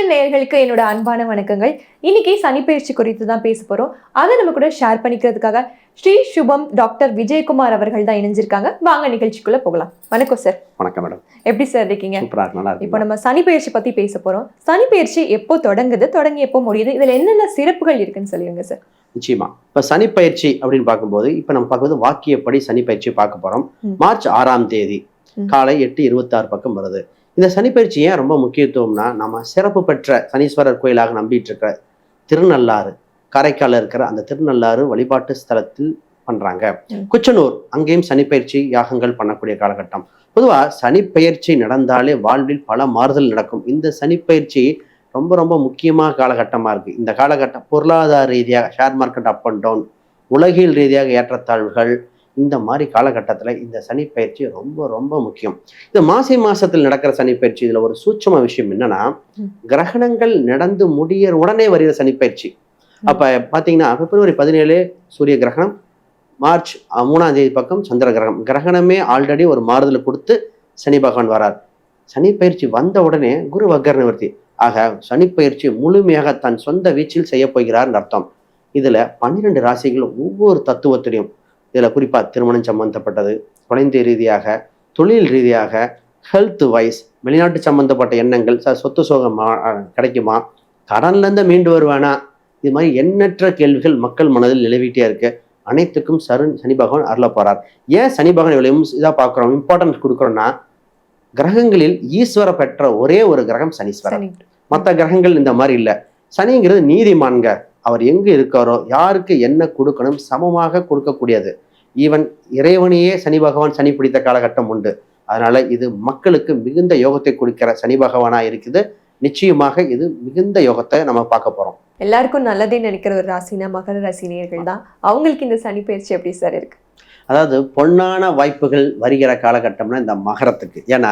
TN நேயர்களுக்கு என்னோட அன்பான வணக்கங்கள். இன்னைக்கு சனிப்பெயர்ச்சி குறித்து தான் பேச போறோம். அதை நம்ம கூட ஷேர் பண்ணிக்கிறதுக்காக ஸ்ரீ சுபம் டாக்டர் விஜயகுமார் அவர்கள் தான் இணைஞ்சிருக்காங்க. வாங்க நிகழ்ச்சிக்குள்ள போகலாம். வணக்கம் சார். வணக்கம் மேடம். எப்படி சார் இருக்கீங்க? நல்லா. இப்போ நம்ம சனிப்பெயர்ச்சி பத்தி பேச போறோம். சனிப்பெயர்ச்சி எப்போ தொடங்கி எப்போ முடியுது, இதுல என்னென்ன சிறப்புகள் இருக்குன்னு சொல்லுங்க சார். நிச்சயமா. இப்ப சனிப்பெயர்ச்சி அப்படின்னு பார்க்கும்போது இப்ப நம்ம பார்க்கும்போது வாக்கியப்படி சனிப்பெயர்ச்சி பார்க்க போறோம். மார்ச் 6ஆம் தேதி காலை 8:26 பக்கம் வருது. இந்த சனிப்பெயர்ச்சி ஏன் ரொம்ப முக்கியத்துவம்னா, நம்ம சிறப்பு பெற்ற சனீஸ்வரர் கோயிலாக நம்பிட்டு இருக்கிற திருநள்ளாறு, காரைக்காலில் இருக்கிற அந்த திருநள்ளாறு வழிபாட்டு ஸ்தலத்தில் பண்றாங்க. குச்சனூர் அங்கேயும் சனிப்பெயர்ச்சி யாகங்கள் பண்ணக்கூடிய காலகட்டம். பொதுவா சனிப்பெயர்ச்சி நடந்தாலே வாழ்வில் பல மாறுதல் நடக்கும். இந்த சனிப்பெயர்ச்சி ரொம்ப ரொம்ப முக்கியமான காலகட்டமா இருக்கு. இந்த காலகட்டம் பொருளாதார ரீதியாக share market up and down, உலகியல் ரீதியாக ஏற்றத்தாழ்வுகள், இந்த மாதிரி காலகட்டத்தில் இந்த சனிப்பெயர்ச்சி ரொம்ப ரொம்ப முக்கியம். இந்த மாசத்தில் நடக்கிற சனிப்பெயர்ச்சி இதுல ஒரு சூட்சம விஷயம் என்னன்னா, கிரகணங்கள் நடந்து முடிய உடனே வருகிற சனிப்பெயர்ச்சி. அப்ப பாத்தீங்கன்னா பிப்ரவரி 17 சூரிய கிரகணம், மார்ச் 3ஆம் தேதி பக்கம் சந்திர கிரகணம். கிரகணமே ஆல்ரெடி ஒரு மாறுதலை கொடுத்து சனி பகவான் வரார். சனிப்பெயர்ச்சி வந்த உடனே குரு வக்கர நிவர்த்தி. ஆக சனிப்பெயர்ச்சி முழுமையாக தன் சொந்த வீச்சில் செய்ய போகிறார்னு அர்த்தம். இதுல 12 ராசிகள் ஒவ்வொரு தத்துவத்திலையும், இதுல குறிப்பா திருமணம் சம்பந்தப்பட்டது, குழந்தை ரீதியாக, தொழில் ரீதியாக, ஹெல்த் வைஸ், வெளிநாட்டு சம்பந்தப்பட்ட எண்ணங்கள், சொத்து சோகம் கிடைக்குமா, கடன்ல இருந்து மீண்டு வருவானா, இது மாதிரி எண்ணற்ற கேள்விகள் மக்கள் மனதில் நிலவிட்டே இருக்கு. அனைத்துக்கும் சனி பகவான் அருள போறார். ஏன் சனி பகவான் இவ்வளவு இதா பார்க்கிறோம், இம்பார்ட்டன்ஸ் கொடுக்குறோம்னா, கிரகங்களில் ஈஸ்வர பெற்ற ஒரே ஒரு கிரகம் சனீஸ்வரன். மற்ற கிரகங்கள் இந்த மாதிரி இல்லை. சனிங்கிறது நீதிமான்க. அவர் எங்க இருக்காரோ யாருக்கு என்ன கொடுக்கணும் சமமாக கொடுக்கக்கூடியது. ஈவன் இறைவனையே சனி பகவான் சனி பிடித்த காலகட்டம் உண்டு. அதனால இது மக்களுக்கு மிகுந்த யோகத்தை கொடுக்கிற சனி பகவானா இருக்குது. நிச்சயமாக இது மிகுந்த யோகத்தை நம்ம பார்க்க போறோம். எல்லாருக்கும் நல்லதே நினைக்கிற ஒரு ராசினா மகர ராசி நேயர்கள் தான். அவங்களுக்கு இந்த சனிப்பெயர்ச்சி எப்படி சார் இருக்கு? அதாவது பொன்னான வாய்ப்புகள் வருகிற காலகட்டம்னா இந்த மகரத்துக்கு. ஏன்னா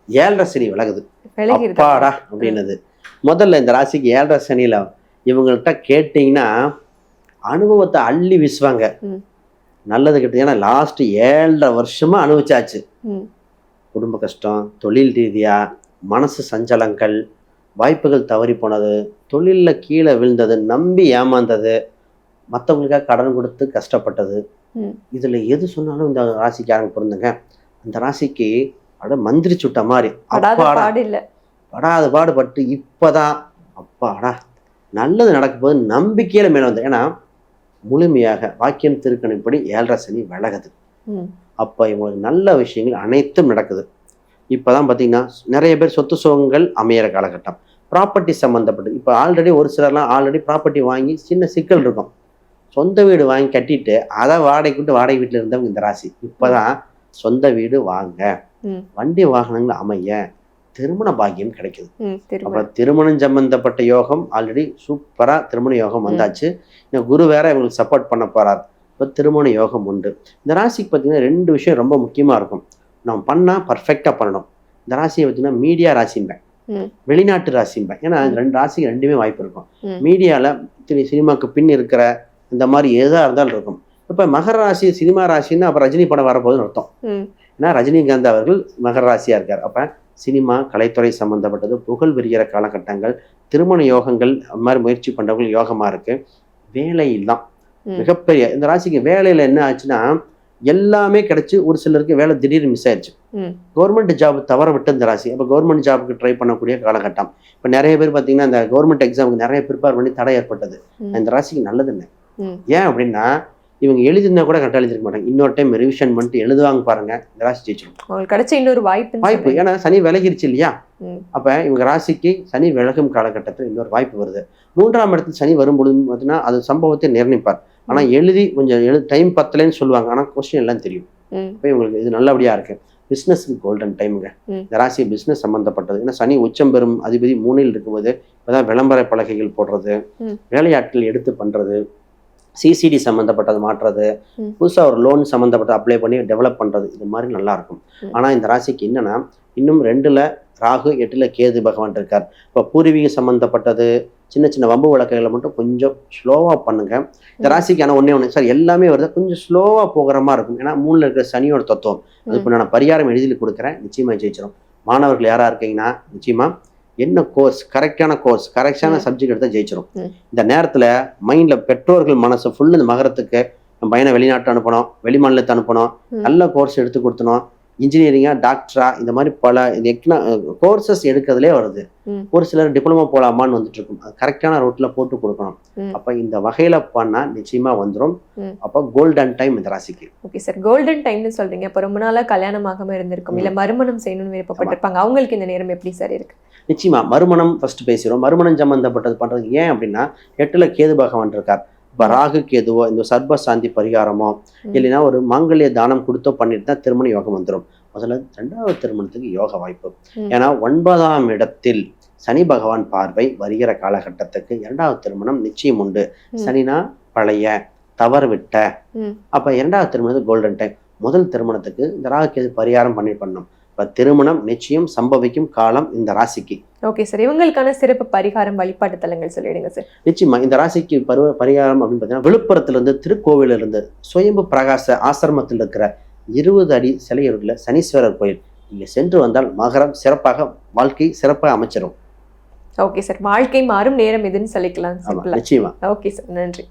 7.5 சனி விலகுது அப்பாடா அப்படின்னது. முதல்ல இந்த ராசிக்கு 7.5 சனியில இவங்கள்ட்ட கேட்டீங்கன்னா அனுபவத்தை அள்ளி வீசுவாங்க. நல்லது கிட்ட. ஏன்னா லாஸ்ட் 7.5 வருஷமா அனுபவிச்சாச்சு. குடும்ப கஷ்டம், தொழில் ரீதியா மனசு சஞ்சலங்கள், வாய்ப்புகள் தவறி போனது, தொழில்ல கீழே விழுந்தது, நம்பி ஏமாந்தது, மற்றவங்களுக்காக கடன் கொடுத்து கஷ்டப்பட்டது. இதுல எது சொன்னாலும் இந்த ராசிக்கு யாரும் பொருந்துங்க. அந்த ராசிக்கு மந்திரி சுட்ட மாதிரி படாத பாடுபட்டு இப்பதான் அப்பாடா நல்லது நடக்க போது நம்பிக்கையில மேல வந்து. ஏன்னா முழுமையாக வாக்கியம் திருக்கணிப்படி 7.5 சனி விலகுது. அப்ப இவங்களுக்கு நல்ல விஷயங்கள் அனைத்தும் நடக்குது. இப்பதான் பாத்தீங்கன்னா நிறைய பேர் சொத்து சுகங்கள் அமையிற காலகட்டம். ப்ராப்பர்ட்டி சம்பந்தப்பட்டது. இப்ப ஆல்ரெடி ஒரு சிலர்லாம் ஆல்ரெடி ப்ராப்பர்ட்டி வாங்கி சின்ன சிக்கல் இருக்கும். சொந்த வீடு வாங்கி கட்டிட்டு அதை வாடகை வீட்டுல இருந்தவங்க இந்த ராசி இப்பதான் சொந்த வீடு வாங்க, வண்டி வாகனங்கள் அமைய, திருமண பாக்கியம் கிடைக்குது. அப்ப திருமணம் சம்பந்தப்பட்ட யோகம் ஆல்ரெடி சூப்பரா திருமண யோகம் வந்தாச்சு. குரு வேற இவங்களுக்கு சப்போர்ட் பண்ண போறார். இப்ப திருமண யோகம் உண்டு. இந்த ராசிக்கு பார்த்தீங்கன்னா 2 விஷயம் ரொம்ப முக்கியமா இருக்கும். நம்ம பண்ணா பர்ஃபெக்டா பண்ணணும். இந்த ராசியை பார்த்தீங்கன்னா மீடியா ராசிம்பேன், வெளிநாட்டு ராசிம்பேன். ஏன்னா 2 ராசிக்கு 2மே வாய்ப்பு இருக்கும். மீடியால சினிமாக்கு பின் இருக்கிற இந்த மாதிரி எதா இருந்தாலும் இருக்கும். இப்ப மகர ராசி சினிமா ராசின்னா அப்ப ரஜினி படம் வரப்போகுதுன்னு அர்த்தம். ஏன்னா ரஜினிகாந்த் அவர்கள் மகர ராசியா இருக்கார். அப்ப சினிமா கலைத்துறை சம்பந்தப்பட்டது புகழ் விரிகிற காலகட்டங்கள், திருமண யோகங்கள், அது மாதிரி முயற்சி பண்றவர்கள் யோகமா இருக்கு. வேலையில் தான் மிகப்பெரிய இந்த ராசிக்கு வேலையில என்ன ஆச்சுன்னா எல்லாமே கிடைச்சு, ஒரு சிலருக்கு வேலை திடீர்னு மிஸ் ஆயிடுச்சு. கவர்மெண்ட் ஜாப் தவற விட்டு இந்த ராசி. அப்ப கவர்மெண்ட் ஜாபுக்கு ட்ரை பண்ணக்கூடிய காலகட்டம். இப்ப நிறைய பேர் பாத்தீங்கன்னா இந்த கவர்மெண்ட் எக்ஸாமுக்கு நிறைய ப்ரிப்பேர் பண்ணி தடை ஏற்பட்டது. இந்த ராசிக்கு நல்லது என்ன ஏன் அப்படின்னா, இவங்க எழுதினா கூட கரெக்டாக எழுதிருக்க மாட்டாங்க. இன்னொரு டைம் ரிவிஷன் பண்ணிட்டு எழுதுவாங்க பாருங்க, இந்த ராசி ஜெயிச்சிடும். கிடைச்ச இன்னொரு வாய்ப்பு. ஏன்னா சனி விலகிருச்சு இல்லையா. அப்ப இவங்க ராசிக்கு சனி விலகும் காலகட்டத்தில் இன்னொரு வாய்ப்பு வருது. 3ஆம் இடத்துல சனி வரும்பொழுது பார்த்தீங்கன்னா அது சம்பவத்தை நிர்ணயிப்பார். ஆனா எழுதி கொஞ்சம் டைம் பத்தலைன்னு சொல்லுவாங்க. ஆனா கொஸ்டின் எல்லாம் தெரியும். இப்ப இவங்களுக்கு இது நல்லபடியா இருக்கு. பிசினஸ்க்கு கோல்டன் டைமுங்க. இந்த ராசி பிசினஸ் சம்பந்தப்பட்டது. ஏன்னா சனி உச்சம் பெறும் அதிபதி 3இல் இருக்கும்போது இப்பதான் விளம்பர பலகைகள் போடுறது, வேலையாட்கள் எடுத்து பண்றது, சிசிடி சம்மந்தப்பட்டது மாற்றுறது, புதுசாக ஒரு லோன் சம்மந்தப்பட்ட அப்ளை பண்ணி டெவலப் பண்ணுறது, இது மாதிரி நல்லா இருக்கும். ஆனால் இந்த ராசிக்கு என்னன்னா இன்னும் 2ல் ராகு 8ல் கேது பகவான் இருக்கார். இப்போ பூர்வீக சம்மந்தப்பட்டது சின்ன சின்ன வம்பு வழக்குகளை மட்டும் கொஞ்சம் ஸ்லோவாக பண்ணுங்க. இந்த ராசிக்கு ஆனால் ஒன்று சார் எல்லாமே வருது, கொஞ்சம் ஸ்லோவாக போகிற மாதிரி இருக்கும். ஏன்னா 3ல் இருக்கிற சனியோட தத்துவம். அதுக்கு நான் பரிகாரம் எழுதி கொடுக்குறேன், நிச்சயமாக ஜெயிச்சிடும். மாணவர்கள் யாராக இருக்கீங்கன்னா நிச்சயமாக என்ன கோர்ஸ், கரெக்டான சப்ஜெக்ட் எடுத்தா ஜெயிச்சிடும். இந்த நேரத்துல மைண்ட்ல பெற்றோர்கள் மனசு ஃபுல்லு இந்த மகரத்துக்கு என் பையனை வெளிநாட்டு அனுப்பணும், வெளி மாநிலத்தை அனுப்பணும், நல்ல கோர்ஸ் எடுத்து கொடுத்தணும், இன்ஜினியரிங்கா டாக்டரா இந்த மாதிரி பல கோர்சஸ் எடுக்கிறதுலே வருது. ஒரு சிலர் டிப்ளமோ போலாமான்னு வந்துட்டு இருக்கும். அது கரெக்டான ரூட்ல போட்டு கொடுக்கணும். அப்ப இந்த வகையில பண்ணா நிச்சயமா வந்துடும். அப்ப கோல்டன் டைம் இந்த ராசிக்கு. ஓகே சார், கோல்டன் டைம்னு சொல்றீங்க. அப்ப ரொம்ப நாளா கல்யாணமாகாம இருந்திருக்கும், இல்ல மறுமணம் செய்யணும்னு விருப்பப்பட்டிருப்பாங்க. அவங்களுக்கு இந்த நேரம் எப்படி சார் இருக்கு? நிச்சயமா மறுமணம் ஃபர்ஸ்ட் பேசுறோம். மறுமணம் சம்பந்தப்பட்டது பண்றது ஏன் அப்படின்னா 8ல கேது பகவான் இருக்கார். இப்போ ராகு கேதுவோ இந்த சர்ப சாந்தி பரிகாரமோ இல்லைன்னா ஒரு மாங்கல்ய தானம் கொடுத்தோ பண்ணிட்டு தான் திருமண யோகம் வந்துடும். முதல்ல 2வது திருமணத்துக்கு யோக வாய்ப்பு. ஏன்னா 9ஆம் இடத்தில் சனி பகவான் பார்வை வருகிற காலகட்டத்துக்கு 2வது திருமணம் நிச்சயம் உண்டு. சனினா பழைய தவறு விட்ட. அப்ப 2வது திருமணத்துக்கு கோல்டன் டைம். முதல் திருமணத்துக்கு இந்த ராகு கேது பரிகாரம் பண்ணணும். இப்ப திருமணம் நிச்சயம் சம்பவிக்கும் காலம் இந்த ராசிக்கு. ஓகே சார், இவங்களுக்கான சிறப்பு பரிகாரம் வழிபாட்டு தலங்கள் சொல்லிடுங்க சார். நிச்சயமா இந்த ராசிக்கு பரிகாரம் அப்படின்னு பார்த்தீங்கன்னா விழுப்புரத்திலிருந்து திருக்கோவிலிருந்து சுயம்பு பிரகாச ஆசிரமத்தில் இருக்கிற 20 அடி சிலையுள்ள சனீஸ்வரர் கோயில் இங்க சென்று வந்தால் மகரம் சிறப்பாக வாழ்க்கை சிறப்பாக அமைச்சிடும். ஓகே சார், வாழ்க்கை மாறும் நேரம் எதுன்னு சொல்லிக்கலாம். நிச்சயமா. ஓகே சார், நன்றி.